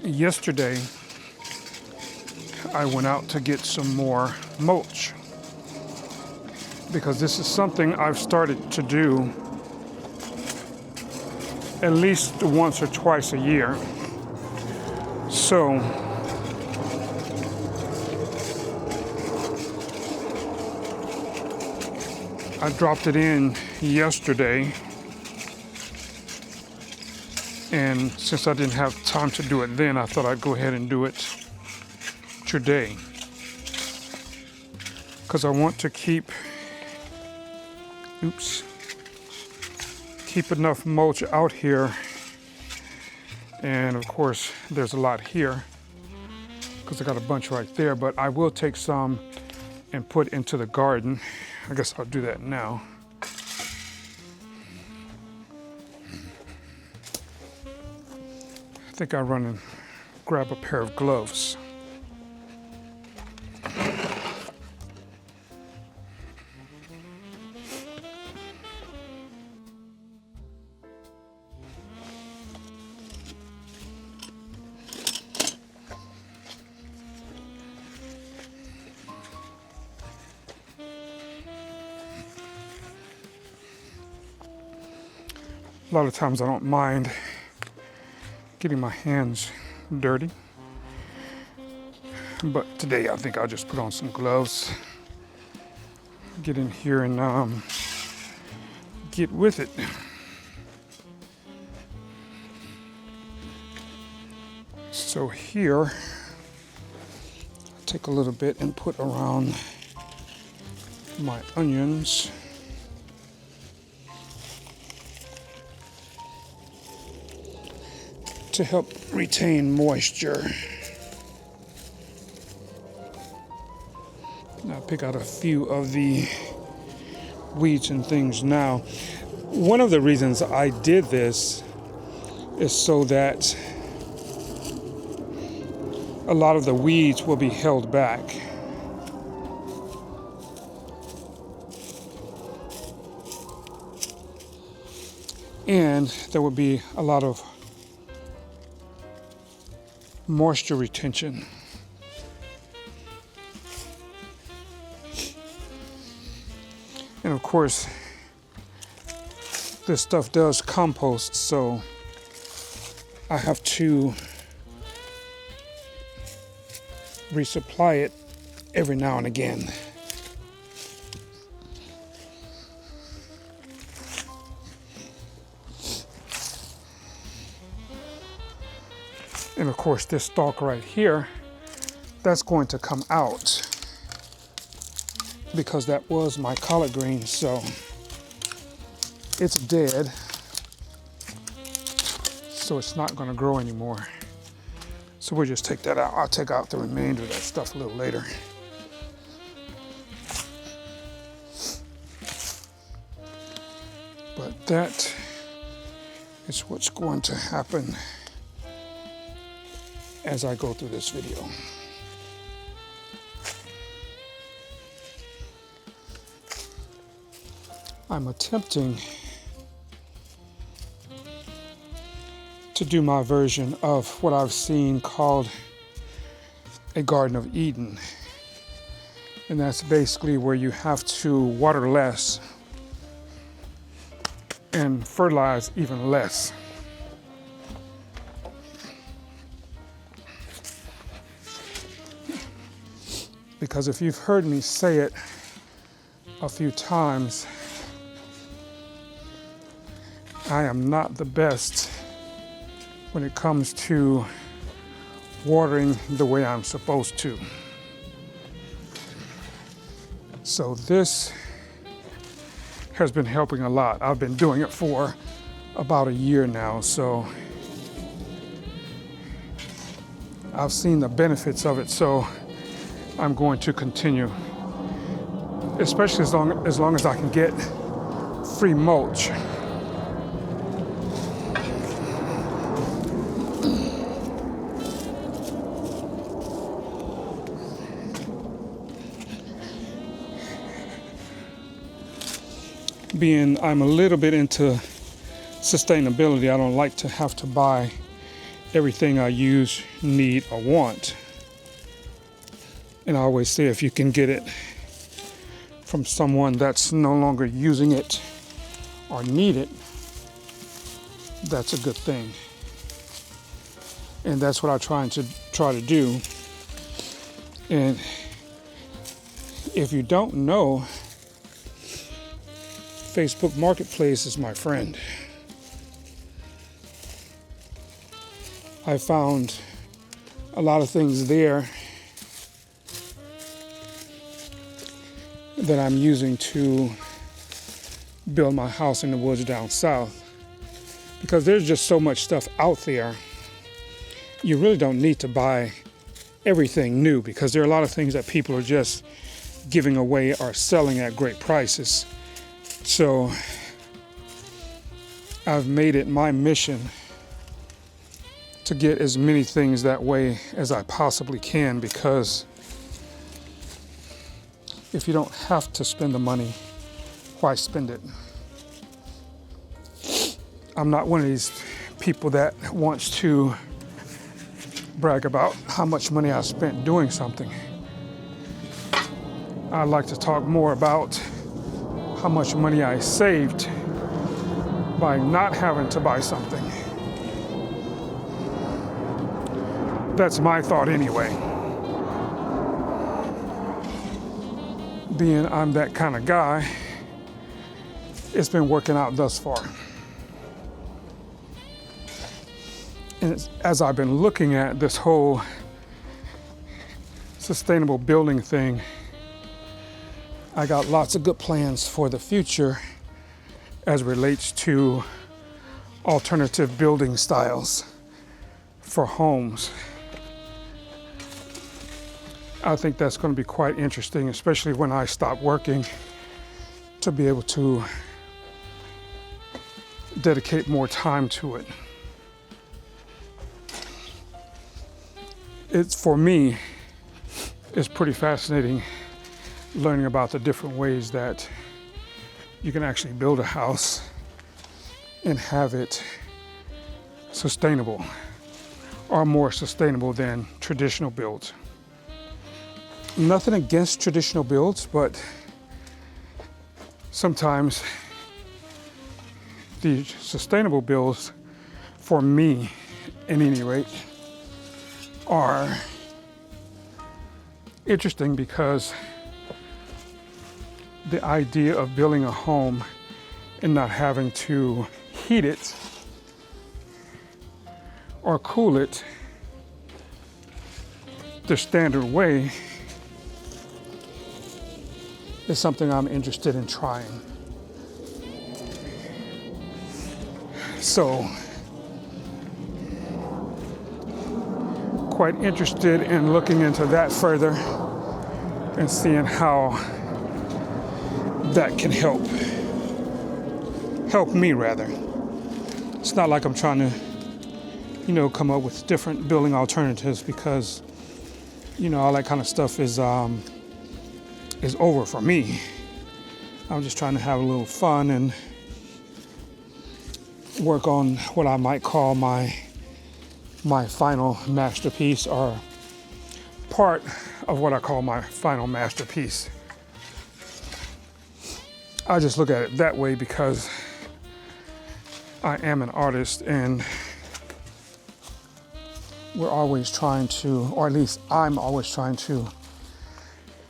Yesterday, I went out to get some more mulch because this is something I've started to do at least once or twice a year. So I dropped it in yesterday, and since I didn't have time to do it then, I thought I'd go ahead and do it today because I want to keep enough mulch out here. And of course there's a lot here because I got a bunch right there, but I will take some and put into the garden. I guess I'll do that now. I think I'll run and grab a pair of gloves. A lot of times I don't mind getting my hands dirty, but today I think I'll just put on some gloves, get in here and get with it. So here, I'll take a little bit and put around my onions. To help retain moisture. I'll pick out a few of the weeds and things now. One of the reasons I did this is so that a lot of the weeds will be held back. And there will be a lot of moisture retention. And of course, this stuff does compost, so I have to resupply it every now and again. And of course, this stalk right here, that's going to come out because that was my collard green, so it's dead. So it's not going to grow anymore. So we'll just take that out. I'll take out the remainder of that stuff a little later. But that is what's going to happen as I go through this video. I'm attempting to do my version of what I've seen called a Garden of Eden. And that's basically where you have to water less and fertilize even less. Because if you've heard me say it a few times, I am not the best when it comes to watering the way I'm supposed to. So this has been helping a lot. I've been doing it for about a year now, so I've seen the benefits of it, so I'm going to continue, especially as long as I can get free mulch. I'm a little bit into sustainability, I don't like to have to buy everything I use, need, or want. And I always say if you can get it from someone that's no longer using it or need it, that's a good thing. And that's what I try to do. And if you don't know, Facebook Marketplace is my friend. I found a lot of things there that I'm using to build my house in the woods down south. Because there's just so much stuff out there. You really don't need to buy everything new, because there are a lot of things that people are just giving away or selling at great prices. So I've made it my mission to get as many things that way as I possibly can, because if you don't have to spend the money, why spend it? I'm not one of these people that wants to brag about how much money I spent doing something. I'd like to talk more about how much money I saved by not having to buy something. That's my thought anyway. Being I'm that kind of guy, it's been working out thus far. And as I've been looking at this whole sustainable building thing, I got lots of good plans for the future as it relates to alternative building styles for homes. I think that's going to be quite interesting, especially when I stop working, to be able to dedicate more time to it. For me, it's pretty fascinating learning about the different ways that you can actually build a house and have it sustainable, or more sustainable than traditional builds. Nothing against traditional builds, but sometimes the sustainable builds, for me at any rate, are interesting because the idea of building a home and not having to heat it or cool it the standard way is something I'm interested in trying. So, quite interested in looking into that further and seeing how that can help me rather. It's not like I'm trying to, come up with different building alternatives, because, all that kind of stuff is over for me. I'm just trying to have a little fun and work on what I might call my final masterpiece, or part of what I call my final masterpiece. I just look at it that way because I am an artist, and we're always trying to, or at least I'm always trying to,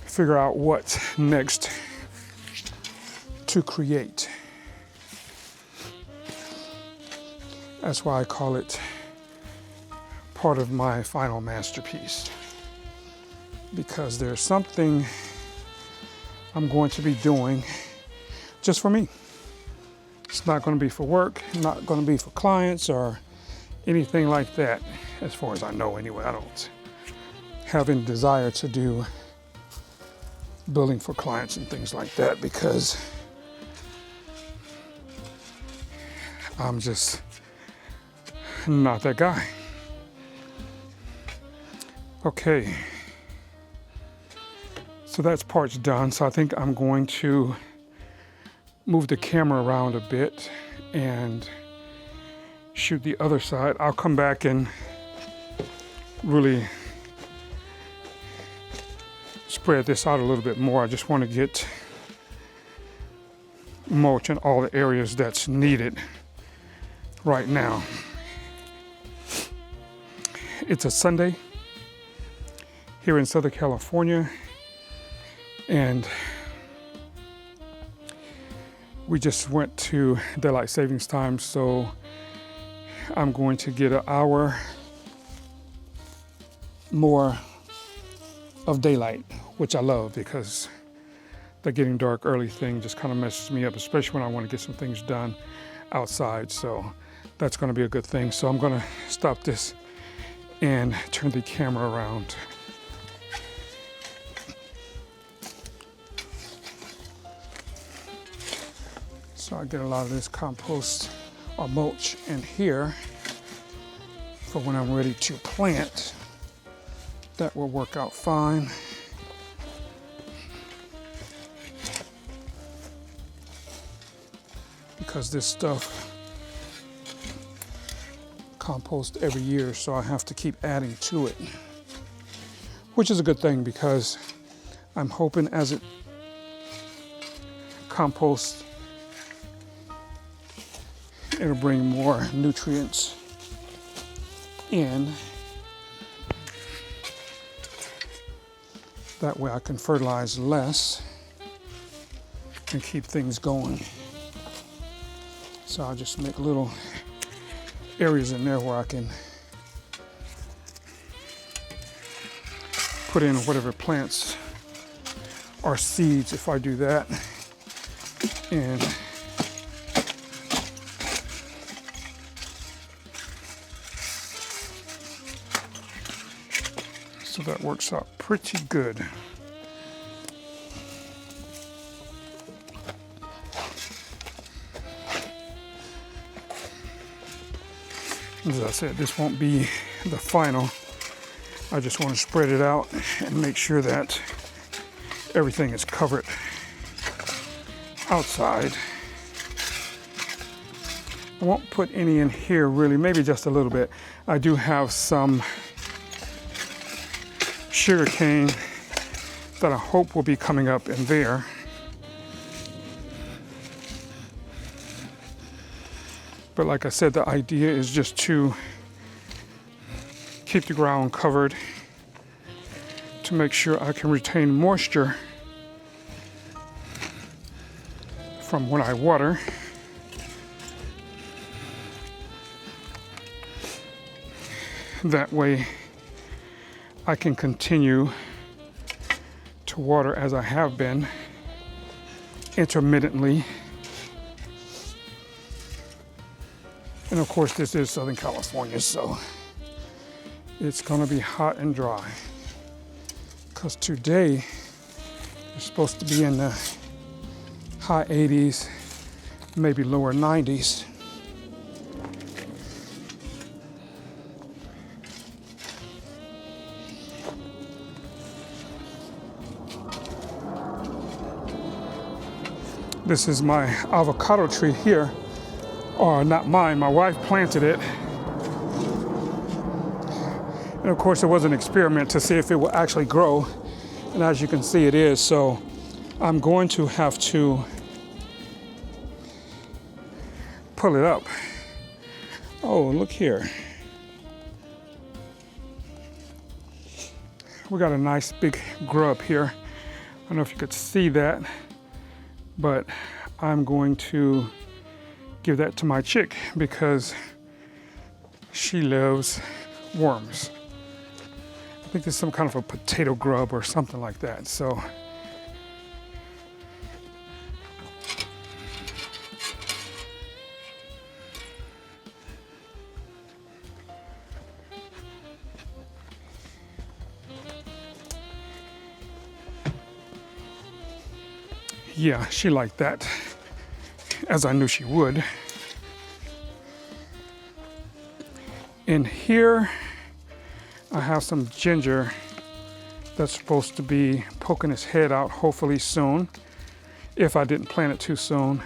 figure out what's next to create. That's why I call it part of my final masterpiece, because there's something I'm going to be doing just for me. It's not going to be for work, not going to be for clients or anything like that, as far as I know anyway. I don't have any desire to do building for clients and things like that, because I'm just not that guy. Okay, so that's part's done. So I think I'm going to move the camera around a bit and shoot the other side. I'll come back and really spread this out a little bit more. I just want to get mulch in all the areas that's needed right now. It's a Sunday here in Southern California, and we just went to daylight savings time, so I'm going to get an hour more of daylight, which I love, because the getting dark early thing just kind of messes me up, especially when I want to get some things done outside. So that's going to be a good thing. So I'm going to stop this and turn the camera around. So I get a lot of this compost or mulch in here for when I'm ready to plant. That will work out fine. Because this stuff compost every year, so I have to keep adding to it, which is a good thing, because I'm hoping as it composts, it'll bring more nutrients in. That way I can fertilize less and keep things going. So I'll just make little areas in there where I can put in whatever plants or seeds if I do that. And so that works out pretty good. As I said, this won't be the final. I just want to spread it out and make sure that everything is covered outside. I won't put any in here really, maybe just a little bit. I do have some sugar cane that I hope will be coming up in there. But like I said, the idea is just to keep the ground covered to make sure I can retain moisture from when I water. That way I can continue to water as I have been, intermittently. And of course, this is Southern California, so it's gonna be hot and dry. Because today, it's supposed to be in the high 80s, maybe lower 90s. This is my avocado tree here. Or not mine, my wife planted it. And of course it was an experiment to see if it will actually grow. And as you can see, it is. So I'm going to have to pull it up. Oh, look here. We got a nice big grub here. I don't know if you could see that, but I'm going to give that to my chick because she loves worms. I think there's some kind of a potato grub or something like that. So yeah, she liked that, as I knew she would. In here, I have some ginger that's supposed to be poking its head out hopefully soon, if I didn't plant it too soon.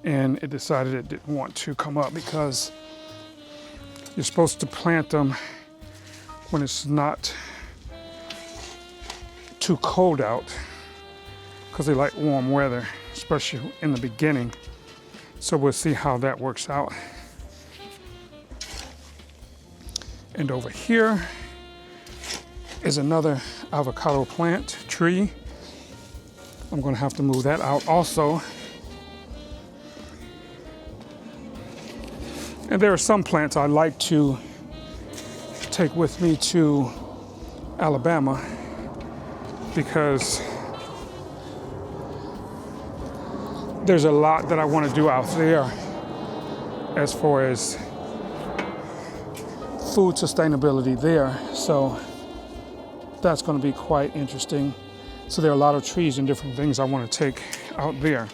And it decided it didn't want to come up because you're supposed to plant them when it's not too cold out, because they like warm weather, especially in the beginning. So we'll see how that works out. And over here is another avocado plant tree. I'm going to have to move that out also. And there are some plants I like to take with me to Alabama because there's a lot that I want to do out there as far as food sustainability there. So that's going to be quite interesting. So there are a lot of trees and different things I want to take out there.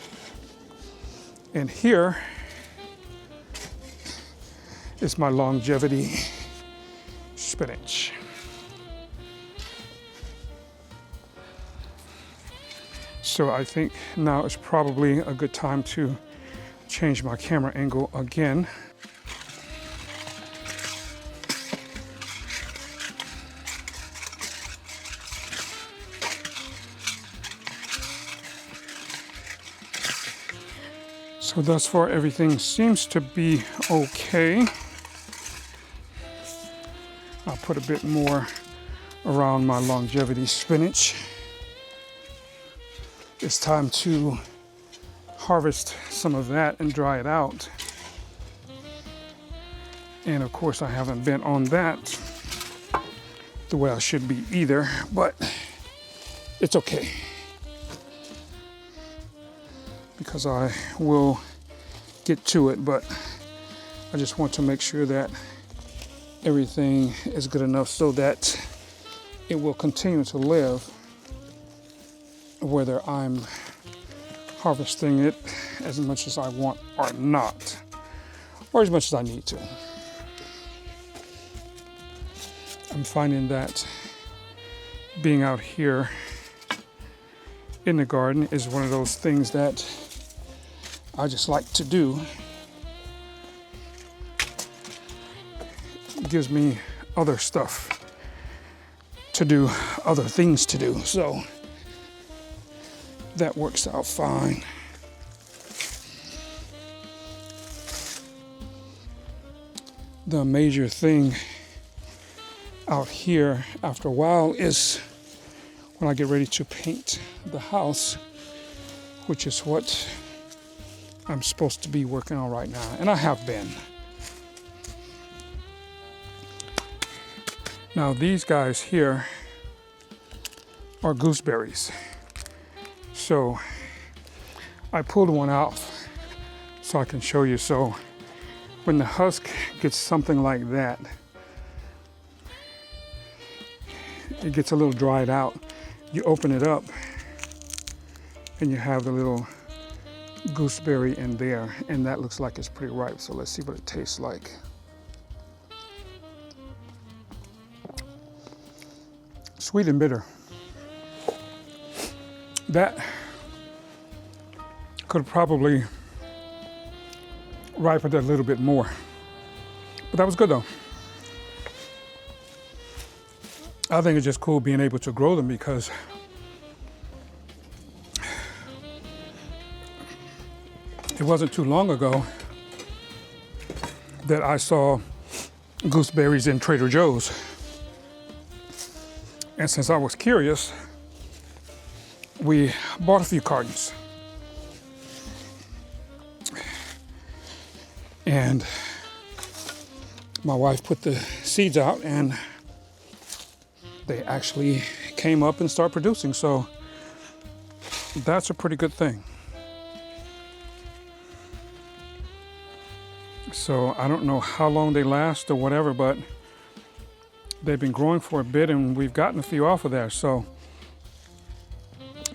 And here is my longevity spinach. So I think now is probably a good time to change my camera angle again. So thus far everything seems to be okay. I'll put a bit more around my longevity spinach. It's time to harvest some of that and dry it out. And of course I haven't been on that the way I should be either, but it's okay, because I will get to it, but I just want to make sure that everything is good enough so that it will continue to live, whether I'm harvesting it as much as I want or not, or as much as I need to. I'm finding that being out here in the garden is one of those things that I just like to do. It gives me other stuff to do, other things to do, so that works out fine. The major thing out here after a while is when I get ready to paint the house, which is what I'm supposed to be working on right now, and I have been. Now these guys here are gooseberries. So I pulled one out so I can show you. So when the husk gets something like that, it gets a little dried out. You open it up and you have the little gooseberry in there, and that looks like it's pretty ripe. So let's see what it tastes like. Sweet and bitter. That could probably ripen it a little bit more, but that was good though. I think it's just cool being able to grow them, because it wasn't too long ago that I saw gooseberries in Trader Joe's. And since I was curious, we bought a few cartons. And my wife put the seeds out and they actually came up and started producing. So that's a pretty good thing. So I don't know how long they last or whatever, but they've been growing for a bit and we've gotten a few off of there. So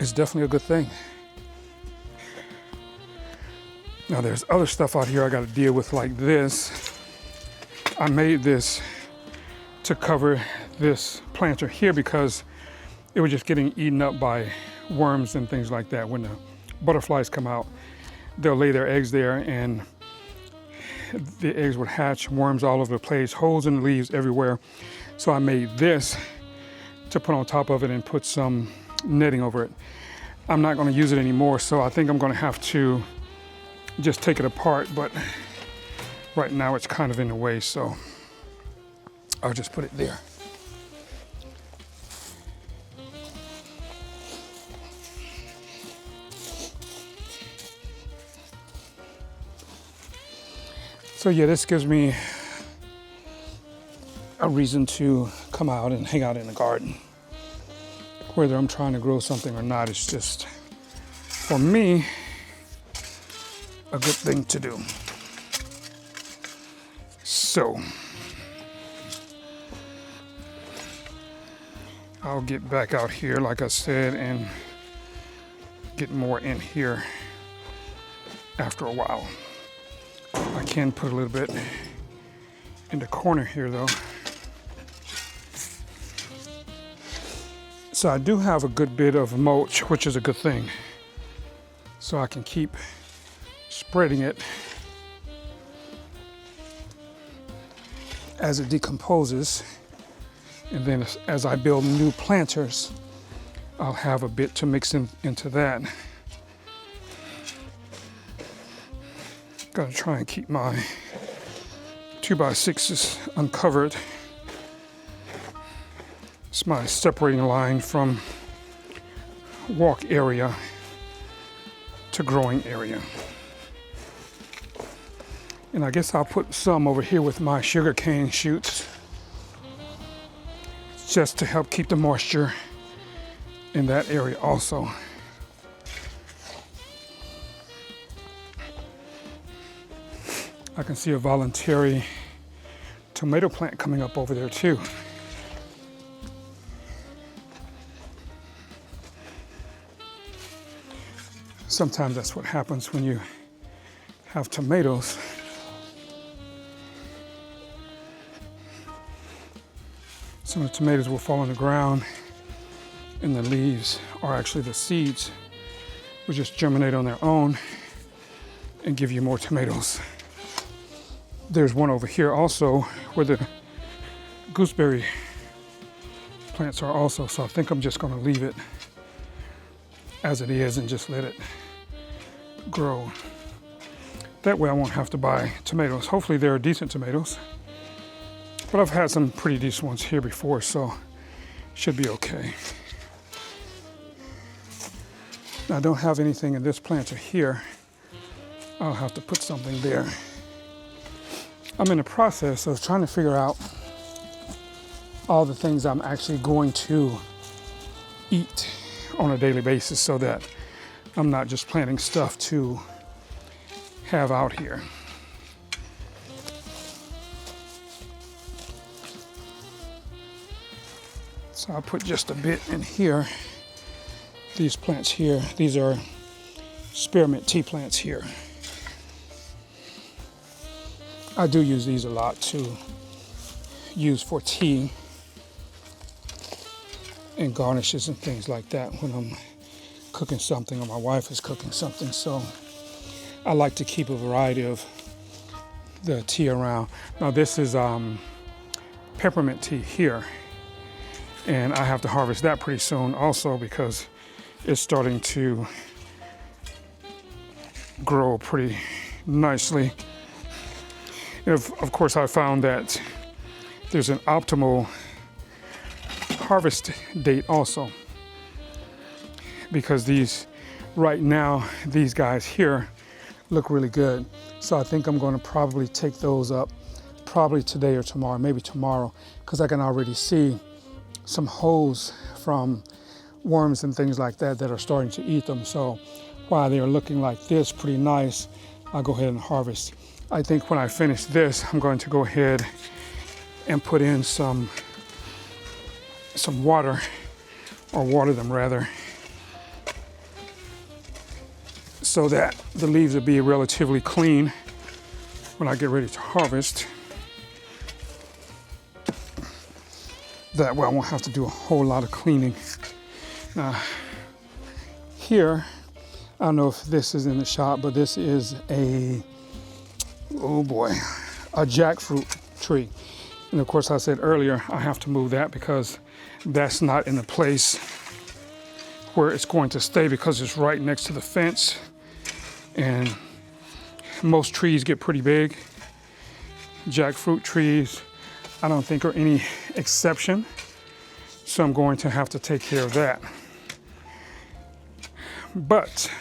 it's definitely a good thing. Now there's other stuff out here I got to deal with, like this. I made this to cover this planter here because it was just getting eaten up by worms and things like that. When the butterflies come out, they'll lay their eggs there and the eggs would hatch, worms all over the place, holes in the leaves everywhere. So I made this to put on top of it and put some netting over it. I'm not going to use it anymore, so I think I'm going to have to just take it apart, but right now it's kind of in the way, so I'll just put it there. So yeah, this gives me a reason to come out and hang out in the garden. Whether I'm trying to grow something or not, it's just, for me, a good thing to do. So, I'll get back out here, like I said, and get more in here after a while. I can put a little bit in the corner here though. So I do have a good bit of mulch, which is a good thing. So I can keep spreading it as it decomposes. And then as I build new planters, I'll have a bit to mix into that. Gotta try and keep my 2x6s uncovered. It's my separating line from walk area to growing area. And I guess I'll put some over here with my sugarcane shoots just to help keep the moisture in that area also. I can see a voluntary tomato plant coming up over there too. Sometimes that's what happens when you have tomatoes. Some of the tomatoes will fall on the ground and the leaves, or actually the seeds, will just germinate on their own and give you more tomatoes. There's one over here also where the gooseberry plants are also, so I think I'm just going to leave it as it is and just let it grow. That way I won't have to buy tomatoes. Hopefully they're decent tomatoes, but I've had some pretty decent ones here before, so should be okay. I don't have anything in this planter here. I'll have to put something there. I'm in the process of trying to figure out all the things I'm actually going to eat on a daily basis so that I'm not just planting stuff to have out here. So I'll put just a bit in here. These plants here, these are spearmint tea plants here. I do use these a lot to use for tea and garnishes and things like that when I'm cooking something or my wife is cooking something. So I like to keep a variety of the tea around. Now this is peppermint tea here, and I have to harvest that pretty soon also because it's starting to grow pretty nicely. Of course, I found that there's an optimal harvest date also, because these right now, these guys here look really good. So I think I'm going to probably take those up probably today or tomorrow, maybe tomorrow, because I can already see some holes from worms and things like that that are starting to eat them. So while they are looking like this pretty nice, I'll go ahead and harvest. I think when I finish this, I'm going to go ahead and put in some water, or water them rather, so that the leaves will be relatively clean when I get ready to harvest. That way I won't have to do a whole lot of cleaning. Now, here, I don't know if this is in the shop, but this is a, oh boy, a jackfruit tree. And of course, I said earlier, I have to move that because that's not in the place where it's going to stay because it's right next to the fence. And most trees get pretty big. Jackfruit trees, I don't think are any exception. So I'm going to have to take care of that. But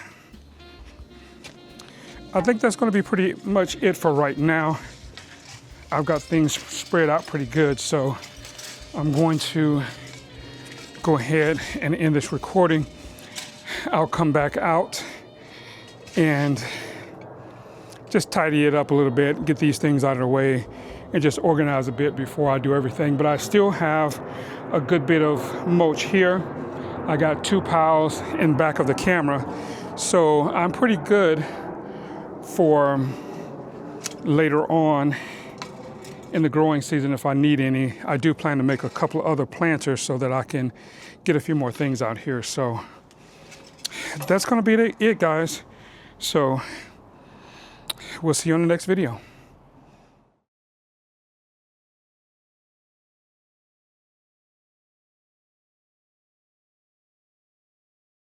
I think that's going to be pretty much it for right now. I've got things spread out pretty good, so I'm going to go ahead and end this recording. I'll come back out and just tidy it up a little bit, get these things out of the way, and just organize a bit before I do everything. But I still have a good bit of mulch here. I got 2 piles in back of the camera, so I'm pretty good for later on in the growing season if I need any. I do plan to make a couple of other planters so that I can get a few more things out here. So that's going to be it, guys. So we'll see you on the next video.